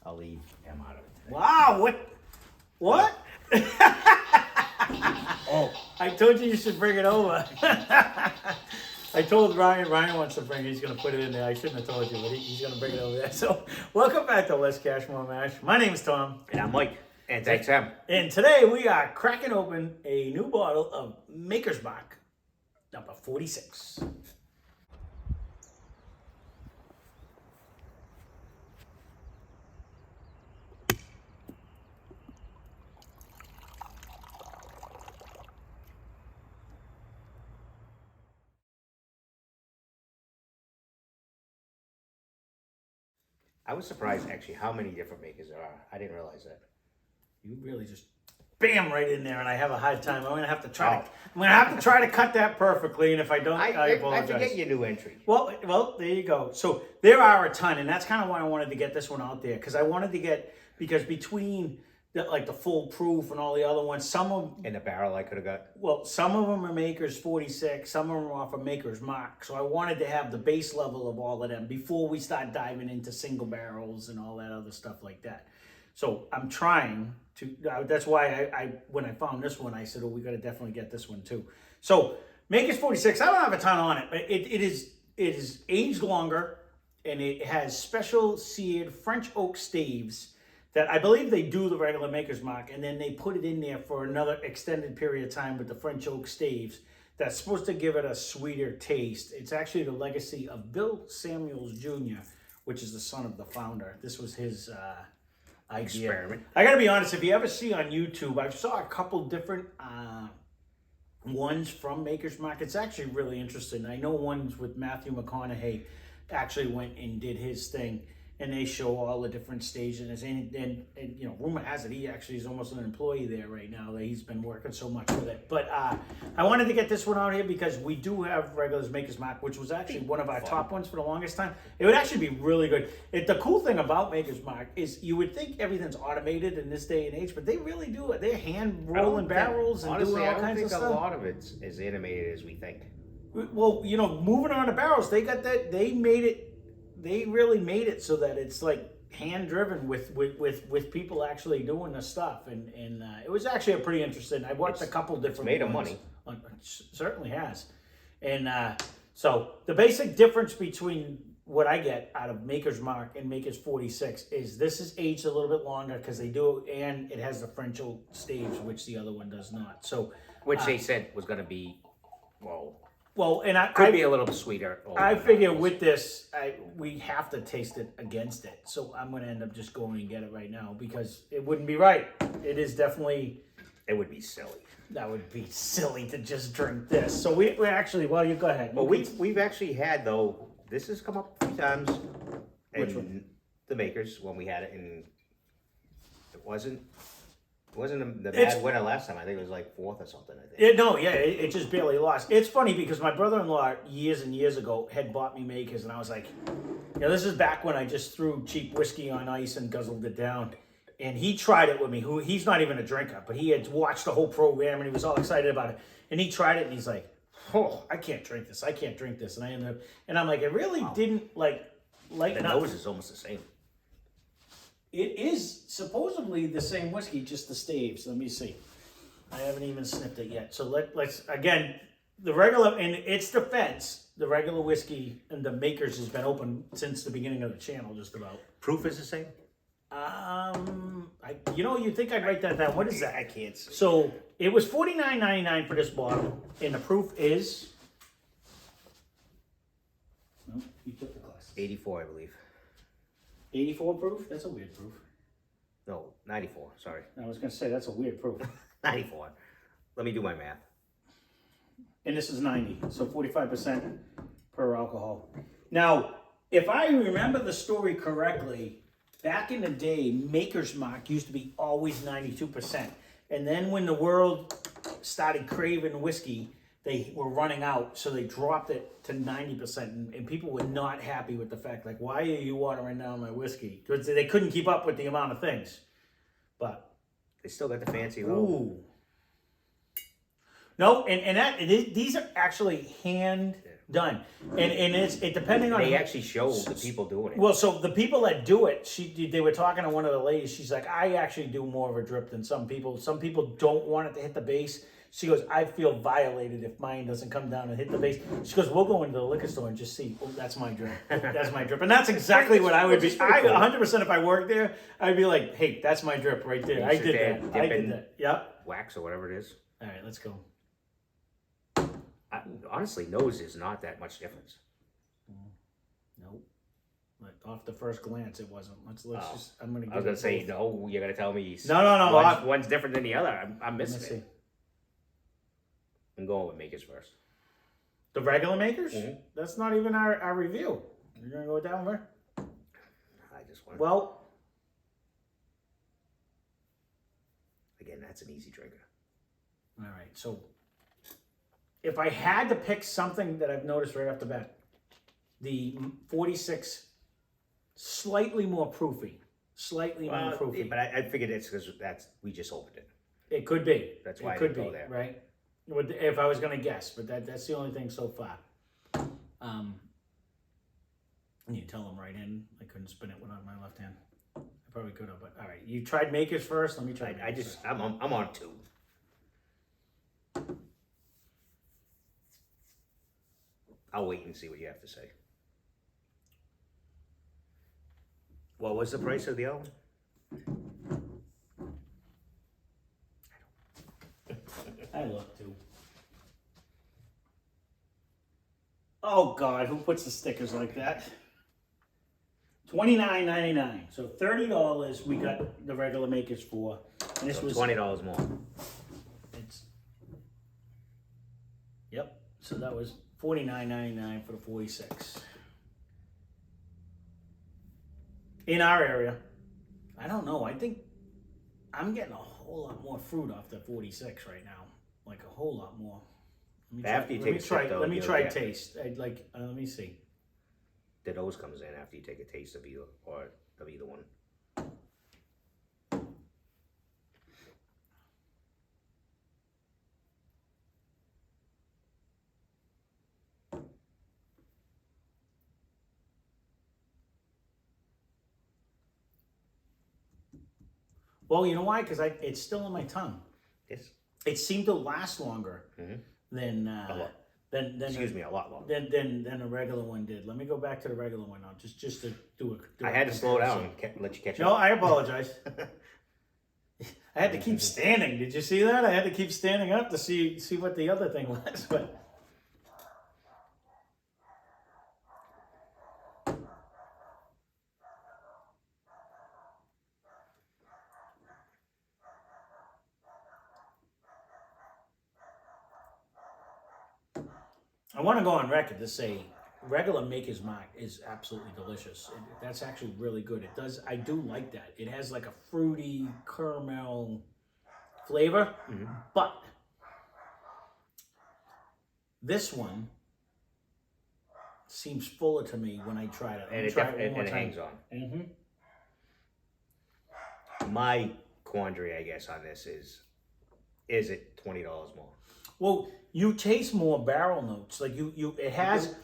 I'll leave him out of it today. Wow, what? Oh, I told you should bring it over. I told Ryan wants to bring it. He's going to put it in there. I shouldn't have told you, but he's going to bring it over there. So, welcome back to Less Cash, More Mash. My name's Tom. and I'm Mike. And thanks, Sam. And today we are cracking open a new bottle of Maker's Mark, number 46. I was surprised actually how many different makers there are. I didn't realize that. You really just bam right in there, and I have a hard time. I'm gonna have to try to cut that perfectly, and if I don't, I apologize. I forget your new entry. Well, there you go. So there are a ton, and that's kind of why I wanted to get this one out there, because I wanted to get, because between the full proof and all the other ones, some of In the barrel I could have got. well, some of them are Maker's 46, some of them are off of Maker's Mark. So I wanted to have the base level of all of them before we start diving into single barrels and all that other stuff like that. So I'm trying to, that's why I when I found this one, I said, oh, we got to definitely get this one too. So Maker's 46, I don't have a ton on it, but it is aged longer, and it has special seared French oak staves that I believe they do the regular Maker's Mark, and then they put it in there for another extended period of time with the French oak staves. That's supposed to give it a sweeter taste. It's actually the legacy of Bill Samuels Jr., which is the son of the founder. This was his idea. Experiment. I gotta be honest, if you ever see on YouTube, I saw a couple different ones from Maker's Mark. It's actually really interesting. I know ones with Matthew McConaughey actually went and did his thing, and they show all the different stages. And you know, rumor has it he actually is almost an employee there right now. That he's been working so much with it. But I wanted to get this one out here because we do have regulars Maker's Mark, which was actually one of our top ones for the longest time. It would actually be really good. The cool thing about Maker's Mark is you would think everything's automated in this day and age, but they really do it. They're hand rolling barrels and honestly, doing all I don't kinds think of stuff. a lot of it's as animated as we think. Well, you know, moving on to barrels, they got that. They really made it so that it's like hand driven with people actually doing the stuff, and it was actually a pretty interesting. I watched a couple different. It's made ones. of money. Certainly has, and so the basic difference between what I get out of Maker's Mark and Maker's 46 is this is aged a little bit longer because they do, and it has the French oak staves, which the other one does not. So, Which they said was going to be, well, and could be a little bit sweeter. I figure with this, we have to taste it against it. So I'm going to end up just going and get it right now because it wouldn't be right. It is definitely... It would be silly. That would be silly to just drink this. So we actually... Well, you go ahead. Well, we've actually had, though, this has come up a few times. Which one? The Makers, when we had it, and it wasn't the bad winner last time. I think it was like fourth or something, I think. It just barely lost. It's funny because my brother-in-law years and years ago had bought me Makers, and I was like, this is back when I just threw cheap whiskey on ice and guzzled it down. And he tried it with me. He's not even a drinker, but he had watched the whole program and he was all excited about it. And he tried it and he's like, oh, I can't drink this. I can't drink this. And I ended up, and I'm like, it really didn't like The nose is almost the same. It is supposedly the same whiskey, just the staves. Let me see. I haven't even sniffed it yet. So let's again, the regular, in its defense, the regular whiskey and the Makers has been open since the beginning of the channel, just about. Proof is the same? You'd think I'd write that down. What is that? I can't see. So it was $49.99 for this bottle, and the proof is. No, you took the class. 84, I believe. 84 proof? That's a weird proof. No, 94, sorry. I was going to say, that's a weird proof. 94. Let me do my math. And this is 90, so 45% per alcohol. Now, if I remember the story correctly, back in the day, Maker's Mark used to be always 92%. And then when the world started craving whiskey, they were running out, so they dropped it to 90%, and people were not happy with the fact, like, why are you watering down my whiskey? Because they couldn't keep up with the amount of things. But they still got the fancy logo. Ooh. No, and these are actually hand Done. And it depending on They actually show the people doing it. Well, so the people that do it, they were talking to one of the ladies. She's like, I actually do more of a drip than some people. Some people don't want it to hit the base. She goes, I feel violated if mine doesn't come down and hit the base. She goes, we'll go into the liquor store and just see. Oh, that's my drip. That's my drip. And that's exactly what I would be. I 100% if I worked there, I'd be like, hey, that's my drip right there. I did that. I did that. Yeah. Wax or whatever it is. All right, let's go. Honestly, nose is not that much difference. Nope. But off the first glance, it wasn't. Let's just. I'm gonna. I was gonna say no. You're gonna tell me. No. One's different than the other. I'm missing it. I'm going with makers first. The regular makers? Mm-hmm. That's not even our review. You're gonna go with that one first? I just want. Well, again, that's an easy drinker. All right, so if I had to pick something that I've noticed right off the bat, the 46, slightly more proofy. More proofy. But I figured it's because we just opened it. It could be. That's why it could I didn't be, go there. Right? If I was going to guess, but that's the only thing so far. You tell them right in. I couldn't spin it with my left hand. I probably could have, but all right. You tried makers first. Let me try. I'm on 2. I'll wait and see what you have to say. What was the price of the other one? I look too. Oh God, who puts the stickers like that? $29.99. So $30 we got the regular makers for. And this was $20 more. Yep. So that was $49.99 for the 46. In our area, I don't know. I think I'm getting a whole lot more fruit off the 46 right now. Like a whole lot more. Let me try taste. I'd like. Let me see. The nose comes in after you take a taste of either one. Well, you know why? Because it's still in my tongue. Yes. It seemed to last longer than a lot longer than a regular one did. Let me go back to the regular one now, just to do a. I had to slow down and let you catch up. No, I apologize. I had to keep standing. Did you see that? I had to keep standing up to see what the other thing was, but. I want to go on record to say regular Maker's Mark is absolutely delicious. That's actually really good. It does. I do like that. It has like a fruity caramel flavor, but this one seems fuller to me when I try it. And it hangs on. My quandary, I guess, on this is it $20 more? Well, you taste more barrel notes. Like it has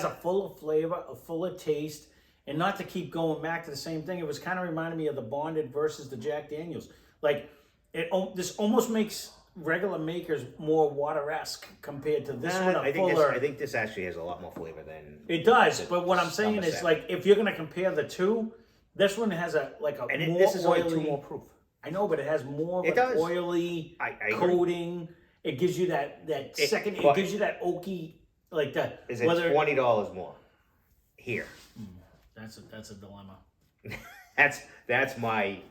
a fuller flavor, a fuller taste, and not to keep going back to the same thing. It was kind of reminding me of the Bonded versus the Jack Daniels. Like this almost makes regular Makers more water-esque compared to this one. I think this actually has a lot more flavor than it does. But what I'm saying is, like, if you're gonna compare the two, this one has this is oily, only 2 more proof. I know, but it has more of an oily coating. Agree. It gives you that second. It gives you that oaky, like that. Is it $20 more? Here. That's a dilemma. That's my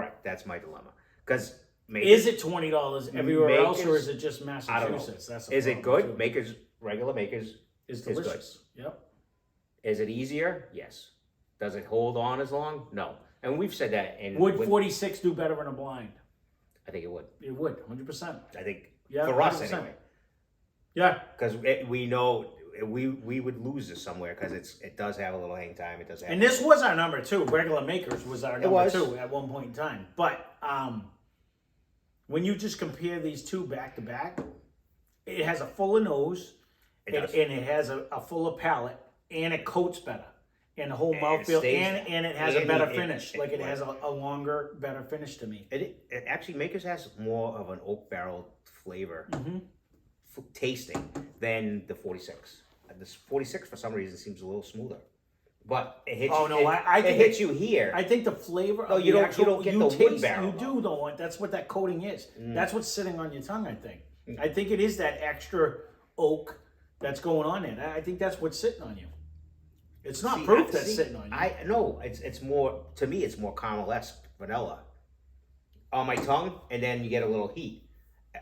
dilemma. Because is it $20 everywhere else, or is it just Massachusetts? That's is it good? Too. Regular Makers is delicious. Good. Yep. Is it easier? Yes. Does it hold on as long? No. And we've said that. Would 46 do better in a blind? I think it would. It would, 100%. I think. Yeah, for 100%. Us anyway. Yeah, because we know we would lose this somewhere because it does have a little hang time. It does have. And this was our number 2. Regular Makers was our number 2 at one point in time. But when you just compare these two back to back, it has a fuller nose. It does. and it has a fuller palate, and it coats better, and the whole And it mouthfeel, stays- and it has a and better it- finish. it- Like it right. has a longer, better finish to me. It actually Makers has more of an oak barrel flavor tasting than the 46. This 46 for some reason seems a little smoother, but it hits. Oh, no, it, I it think hits you here. I think the flavor. No, of you the don't- actual, you don't get the wood taste, barrel, You though. do though. That's what that coating is. That's what's sitting on your tongue. I think. I think it is that extra oak that's going on in. I think that's what's sitting on you. It's not See, proof that's sitting on you. I no, it's more to me. It's more caramel-esque vanilla on my tongue, and then you get a little heat.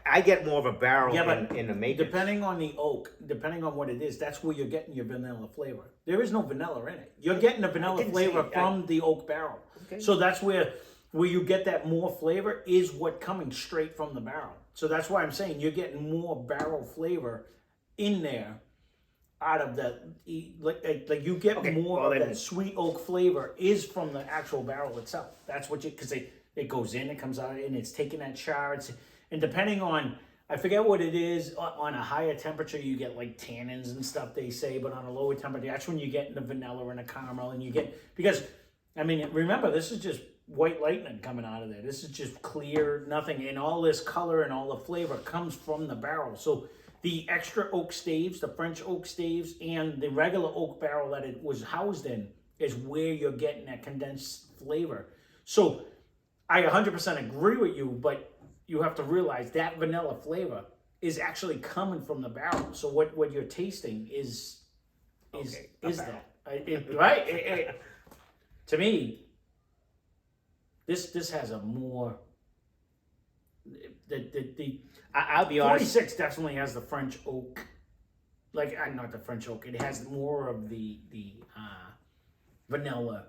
I get more of a barrel in the Makers. Depending on the oak, depending on what it is, that's where you're getting your vanilla flavor. There is no vanilla in it. You're getting the vanilla didn't flavor say- from the oak barrel. Okay. So that's where you get that more flavor is what coming straight from the barrel. So that's why I'm saying you're getting more barrel flavor in there out of that. Like you get more well of then- that sweet oak flavor is from the actual barrel itself. That's what because it goes in, it comes out, and it's taking that char. And depending on, I forget what it is, on a higher temperature, you get like tannins and stuff, they say, but on a lower temperature, that's when you get the vanilla and the caramel, and you get, because, I mean, remember, this is just white lightning coming out of there. This is just clear, nothing, and all this color and all the flavor comes from the barrel. So the extra oak staves, the French oak staves, and the regular oak barrel that it was housed in is where you're getting that condensed flavor. So I 100% agree with you, but you have to realize that vanilla flavor is actually coming from the barrel. So what you're tasting is barrel. that right? To me, this has a more the I'll be honest. 46 definitely has the French oak, like not the French oak. It has more of the vanilla.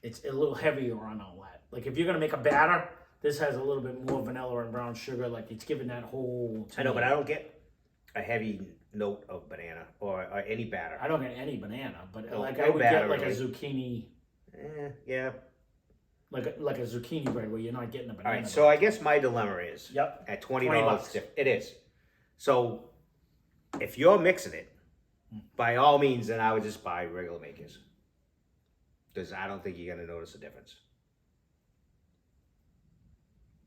It's a little heavier on all that. Like if you're gonna make a batter, this has a little bit more vanilla and brown sugar. Like it's giving that whole. I know, but I don't get a heavy note of banana or any batter. I don't get any banana, but No, like no I would batter, get like really. a zucchini, Yeah. like a zucchini bread where you're not getting a banana. All right. So I guess my dilemma is Yep. at $20. $20. It is. So if you're mixing it, by all means, then I would just buy regular Makers because I don't think you're gonna notice a difference.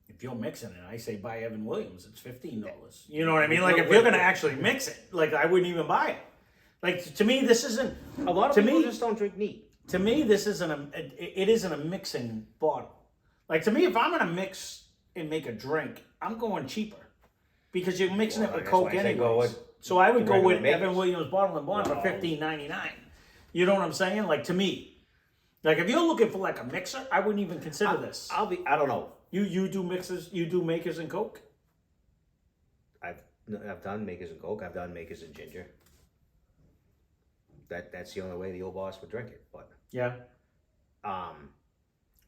If you're mixing it, I say buy Evan Williams. It's $15. You know what I mean? Like if you're gonna actually mix it, like I wouldn't even buy it. Like to me, this isn't. A lot of To people me- just don't drink neat. To me, this isn't it isn't a mixing bottle. Like to me, if I'm gonna mix and make a drink, I'm going cheaper because you're mixing Well, it with that's Coke why I say go anyways. with So I would the go with regular Evan Makers. Williams Bottle and Bond for Well- $15.99. You know what I'm saying? Like to me, like if you're looking for like a mixer, I wouldn't even consider this. I don't know. You do mixers, you do Makers and Coke. I've done Makers and Coke. I've done Makers and ginger. That's the only way the old boss would drink it. But Yeah. um,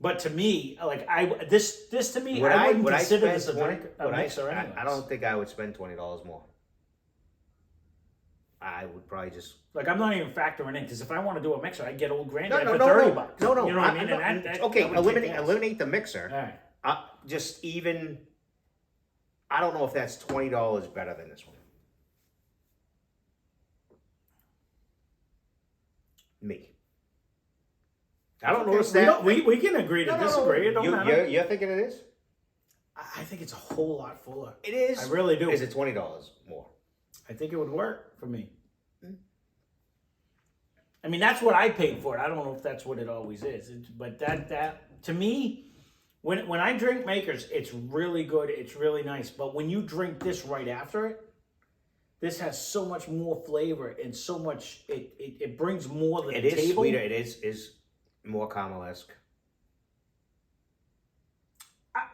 But to me, like this to me, would I wouldn't would consider I this a spend drink, a mixer I anyways. don't think I would spend $20 more. I would probably just Like I'm not even factoring in because if I want to do a mixer, I get Old Granddad no, for no, $30. no, no. You know what I mean? And that okay, that would kick ass. eliminate the mixer. All right. Just even. I don't know if that's $20 better than this one. Me. I don't notice that. We can agree to disagree. It don't matter. You're thinking it is? I think it's a whole lot fuller. It is. I really do. Is it $20 more? I think it would work for me. I mean, that's what I paid for it. I don't know if that's what it always is, but that to me, when I drink Makers, it's really good. It's really nice. But when you drink this right after it, this has so much more flavor and so much. It brings more to the It table. is sweeter. It is more caramel-esque.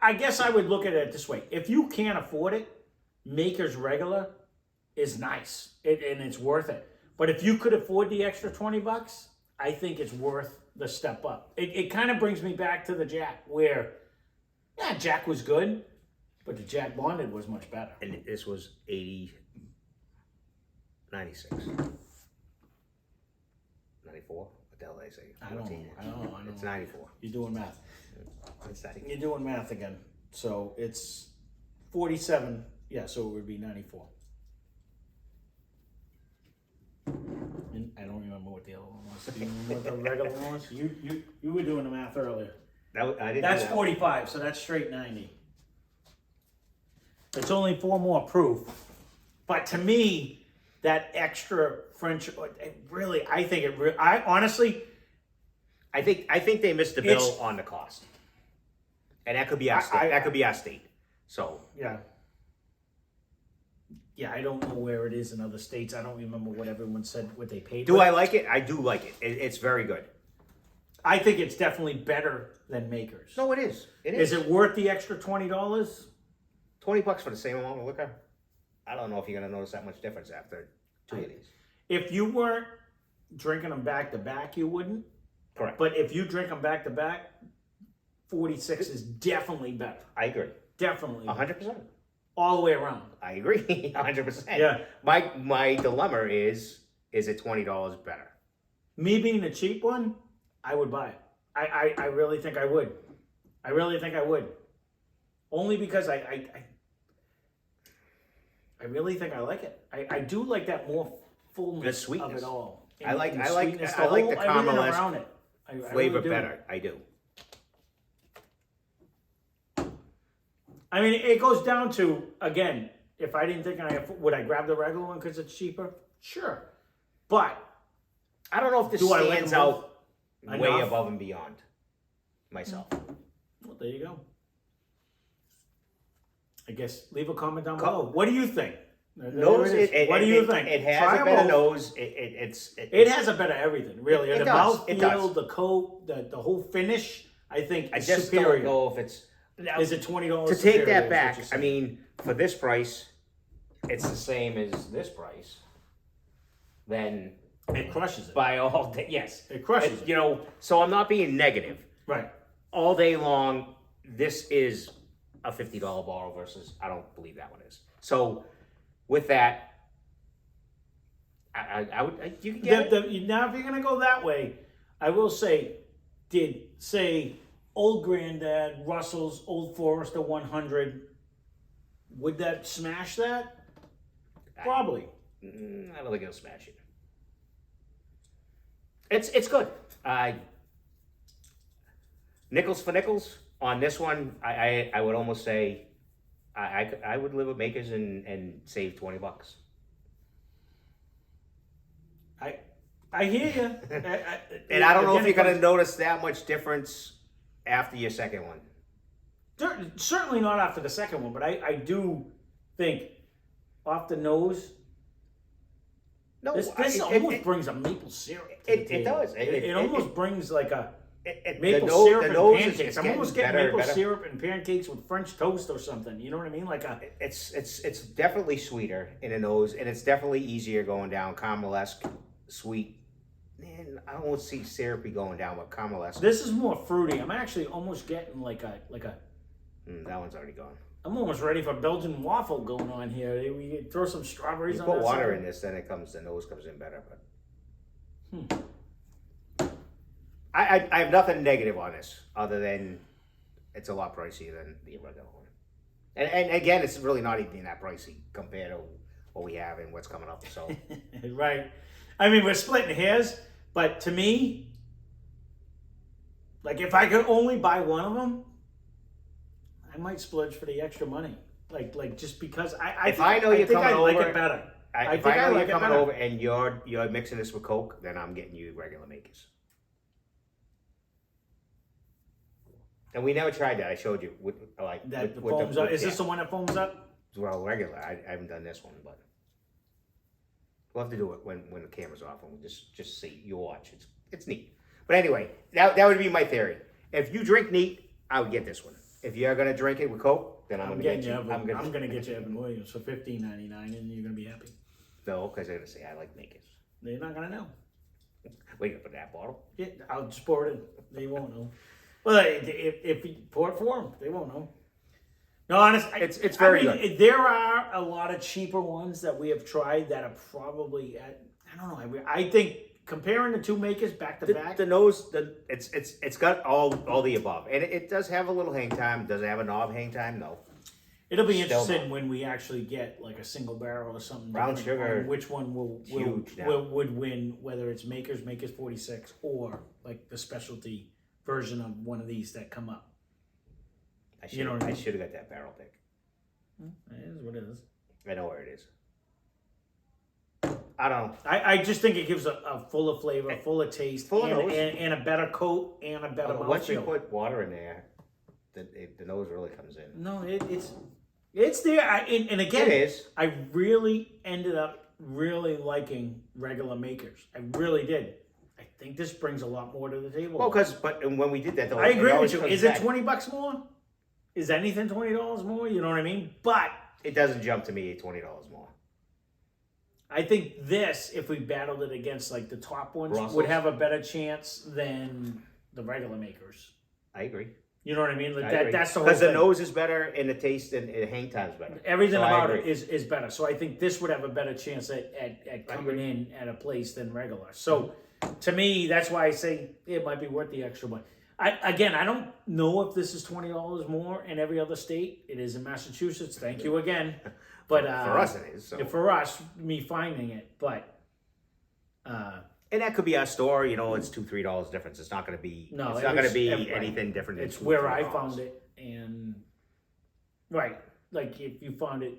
I guess I would look at it this way: if you can't afford it, Makers regular is nice, and it's worth it. But if you could afford the extra $20, I think it's worth the step up. It kind of brings me back to the Jack, where, yeah, Jack was good, but the Jack Bonded was much better. And this was 96. 94? What the hell did I say? I don't know. It's 94. You're doing math. It's 94. You're doing math again. So it's 47. Yeah, so it would be 94. And I don't remember what the other one was. Do you remember what the regular one was? You were doing the math earlier. I didn't. That's do that. 45, so that's straight 90. It's only 4 more proof. But to me, that extra French, it really, I think it really, I honestly, I think they missed the bill on the cost, and that could be our state. That could be our state. So yeah. Yeah, I don't know where it is in other states. I don't remember what everyone said, what they paid. do I like it? I do like it. It's very good. I think it's definitely better than Makers. No, it is. It is. Is it worth the extra $20? $20 for the same amount of liquor? I don't know if you're gonna notice that much difference after 2 of these. If you weren't drinking them back to back, you wouldn't. Correct. But if you drink them back to back, 46 is definitely better. I agree. Definitely. 100%. All the way around. I agree. 100%. Yeah. My dilemma is it $20 better? Me being the cheap one, I would buy it. I really think I would. I really think I would. Only because I really think I like it. I do like that more fullness The sweetness. of it all. I like and the everything caramel around it. I flavor really do. better. I do. I mean, it goes down to, again, if I didn't think would I grab the regular one because it's cheaper? Sure. But I don't know if this Do I like stands them out both way enough? above and beyond myself. well, there you go. I guess leave a comment down below. What do you think? Nose, What do you think? It has Try a 'em better both. nose. It has a better everything, really. It The does. mouthfeel, It does. the coat, the whole finish, I think I is just superior. don't know if it's Is it $20 to superior, take that is what back. you're I saying? mean, for this price, it's the same as this price. Then It crushes it. by all day, yes, It crushes it. You know, so I'm not being negative. Right. All day long, this is a $50 bottle versus I don't believe that one is. So with that, I would you can get it. Now, if you're going to go that way, I will say, say, Old Granddad, Russell's Old Forester 100, would that smash that? Probably. I don't think it'll smash it. It's good. Nickels for nickels on this one. I would almost say I would live with Makers and save $20. I hear you. And I don't know if you're gonna notice that much difference after your second one. Certainly not after the second one, but I do think off the nose. No, This almost brings a maple syrup. To the It table. does. It almost brings like a the maple nose- syrup the and nose is pancakes. I'm getting almost getting better and maple better. syrup and pancakes with French toast or something. You know what I mean? Like a It's definitely sweeter in the nose, and it's definitely easier going down. Caramel-esque, sweet. Man, I don't see syrupy going down, but caramel-esque. This is more fruity. I'm actually almost getting like a. That one's already gone. I'm almost ready for Belgian waffle going on here. We throw some strawberries You on put that water side. in this, then the nose comes in better. But I have nothing negative on this other than it's a lot pricier than the regular one. And again, it's really not even that pricey compared to what we have and what's coming up. So Right. I mean, we're splitting hairs, but to me, like if I could only buy one of them, I might splurge for the extra money. Like just because I If think, I know you're think coming I like over- it better. if I know you're coming over and you're mixing this with Coke, then I'm getting you regular Makers. And we never tried that. I showed you with That with foams up. Is yeah. this the one that foams up? Well, regular. I haven't done this one, but we'll have to do it when the camera's off and we'll just see. You watch. It's neat. But anyway, that would be my theory. If you drink neat, I would get this one. If you're gonna drink it with Coke, then I'm gonna get you. I'm gonna get you Evan Williams for $15.99, and you're gonna be happy. No, because they're gonna say I like Makers. They're not gonna know. Wait, you gonna put that bottle? Yeah, I'll just pour it in. They won't know. Well, if you pour it for them, they won't know. No, honestly, It's very good. There are a lot of cheaper ones that we have tried that are probably at. I don't know. I think comparing the two Makers back to back, The nose, it's got all the above, and it does have a little hang time. Does it have a knob hang time? No. It'll be Still interesting when we actually get like a single barrel or something. Brown different sugar on which one huge now. would win, whether it's Maker's 46 or like the specialty version of one of these that come up. I You know what I mean? should have got that barrel pick. It is what it is. I know where it is. I don't know. I just think it gives a fuller flavor, fuller taste, Full of and, nose. and a better coat and a better mouthfeel. Once you put water in there, the nose really comes in. No, it's there. And again, It is. I really ended up really liking regular Makers. I really did. I think this brings a lot more to the table. Well, and when we did that, though, I agree it always with you. comes Is it back. $20 more? Is anything $20 more? You know what I mean? But It doesn't jump to me at $20 more. I think this, if we battled it against like the top ones, Brussels. would have a better chance than the regular Makers. I agree. You know what I mean? Like I agree. that's the whole Because the thing. nose is better and the taste and hang time's better. Everything So I about it agree. is better. So I think this would have a better chance at coming in at a place than regular. So to me, that's why I say it might be worth the extra money. I don't know if this is $20 more in every other state. It is in Massachusetts. Thank you again. But For us, it is. So. for us, me finding it, but And that could be our store. You know, it's $2-3 difference. It's not going to be. No, it's it not going was- to be right. anything different. Than it's $2, where I $3. found it, and right, like if you found it,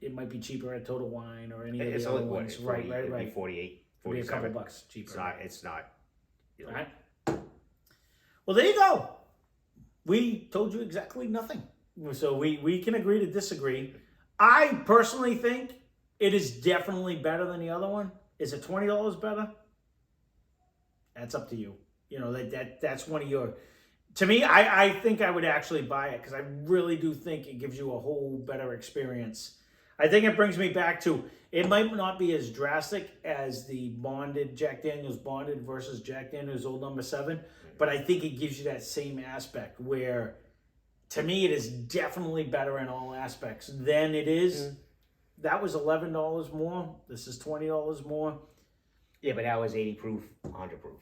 it might be cheaper at Total Wine or any of It's the only other what? ones. 40, Right. It'd be 48, It'd be a couple 47. bucks cheaper. It's not. It's not. You know, Right. Well, there you go. We told you exactly nothing. So we can agree to disagree. I personally think it is definitely better than the other one. Is it $20 better? That's up to you. You know, that's one of your... To me, I think I would actually buy it because I really do think it gives you a whole better experience. I think it brings me back to, it might not be as drastic as the bonded Jack Daniels bonded versus Jack Daniels Old Number 7, but I think it gives you that same aspect where, to me, it is definitely better in all aspects than it is. That was $11 more. This is $20 more. Yeah, but that was 80 proof, 100 proof.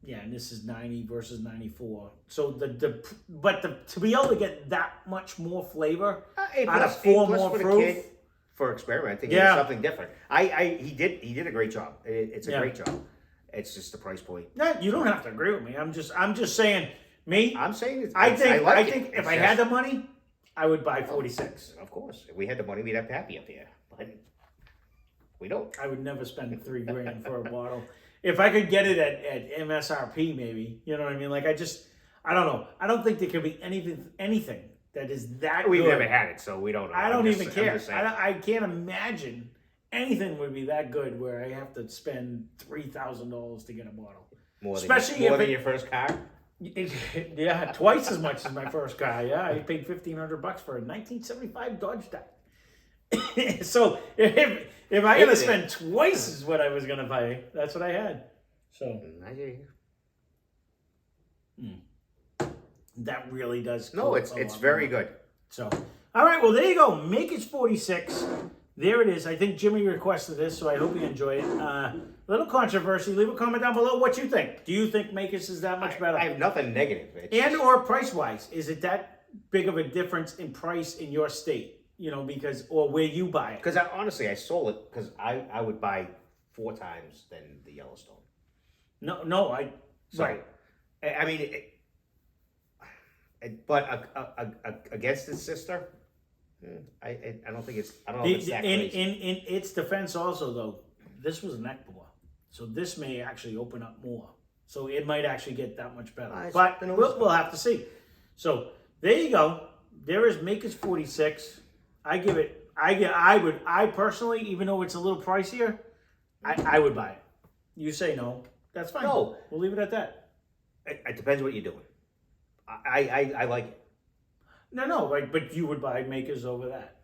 Yeah, and this is 90 versus 94. So to be able to get that much more flavor out of four more for the proof. kid, for experimenting, Yeah. it's something different. He did a great job. It's a Yeah. great job. It's just the price point. No, you don't have to agree with me. I'm just saying. Me, I'm saying it's, I like think it. if It's I had the money, I would buy 46. Of course, if we had the money, we'd have Pappy up here. But we don't. I would never spend $3,000 for a bottle. If I could get it at MSRP, maybe. You know what I mean? Like I don't know. I don't think there could be anything that is that We've good. never had it, so we don't know. I don't even care. I'm just saying. I can't imagine anything would be that good where I have to spend $3,000 to get a bottle. More than, Especially more if than it- your first car. Yeah, twice as much as my first car. Yeah, I paid $1,500 for a 1975 Dodge Dart. So if I gotta spend twice as what I was gonna pay, that's what I had. So I hear you. that really does. No, coat it's a lot very more. good. So, all right, well, there you go. Maker's 46. There it is. I think Jimmy requested this, so I hope you enjoy it. Little controversy. Leave a comment down below what you think. Do you think Maker's is that much better? I have nothing negative. It's And or price-wise, is it that big of a difference in price in your state? You know, because, or where you buy it? because honestly, I sold it because I would buy 4 times than the Yellowstone. No, right. I mean, but against its sister, I don't think it's. I don't know if it's that In crazy. its defense also, though, this was an Ecuador. So this may actually open up more. So it might actually get that much better. But we'll have to see. So there you go. There is Maker's 46. I personally, even though it's a little pricier, I would buy it. You say no. That's fine. No. We'll leave it at that. It depends what you're doing. I like it. No, right, but you would buy Maker's over that,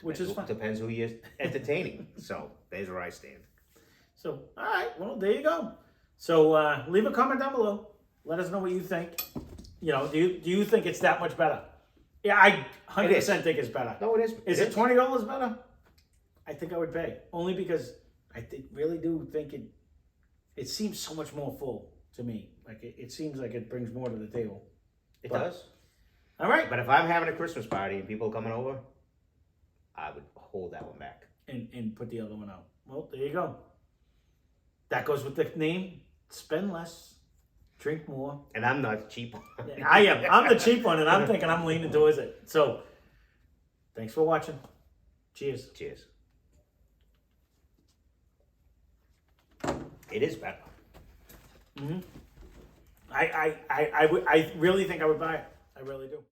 which is fine. Depends who you're entertaining. So there's where I stand. So, all right, well, there you go. So leave a comment down below. Let us know what you think. You know, do you think it's that much better? Yeah, I 100% think it's better. No, it is. Is it $20 better? I think I would pay. Only because I really do think it seems so much more full to me. Like it seems like it brings more to the table. It does. All right. But if I'm having a Christmas party and people coming over, I would hold that one back. And put the other one out. Well, there you go. That goes with the name. Spend less, drink more. And I'm not cheap. I am. I'm the cheap one, and I'm thinking I'm leaning towards it. So, thanks for watching. Cheers. Cheers. It is better. I really think I would buy it. I really do.